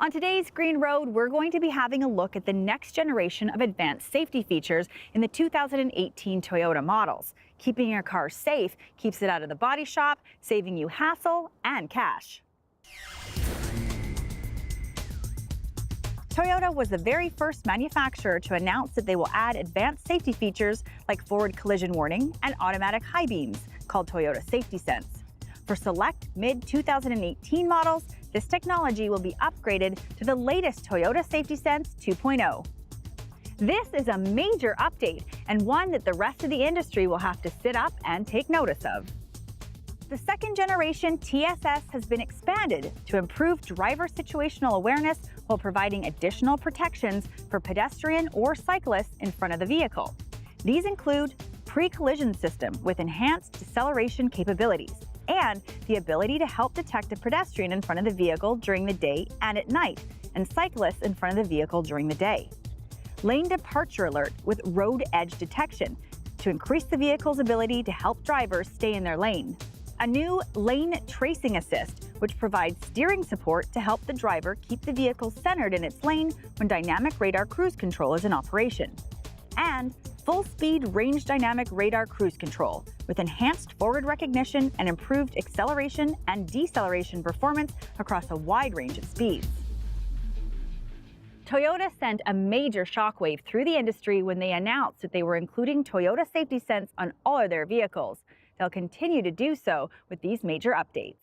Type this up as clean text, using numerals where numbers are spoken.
On today's Green Road, we're going to be having a look at the next generation of advanced safety features in the 2018 Toyota models. Keeping your car safe keeps it out of the body shop, saving you hassle and cash. Toyota was the very first manufacturer to announce that they will add advanced safety features like forward collision warning and automatic high beams, called Toyota Safety Sense. For select mid-2018 models, this technology will be upgraded to the latest Toyota Safety Sense 2.0. This is a major update and one that the rest of the industry will have to sit up and take notice of. The second generation TSS has been expanded to improve driver situational awareness while providing additional protections for pedestrian or cyclists in front of the vehicle. These include pre-collision system with enhanced deceleration capabilities and the ability to help detect a pedestrian in front of the vehicle during the day and at night, and cyclists in front of the vehicle during the day. Lane departure alert with road edge detection to increase the vehicle's ability to help drivers stay in their lane. A new lane tracing assist, which provides steering support to help the driver keep the vehicle centered in its lane when dynamic radar cruise control is in operation. And full-speed range dynamic radar cruise control with enhanced forward recognition and improved acceleration and deceleration performance across a wide range of speeds. Toyota sent a major shockwave through the industry when they announced that they were including Toyota Safety Sense on all of their vehicles. They'll continue to do so with these major updates.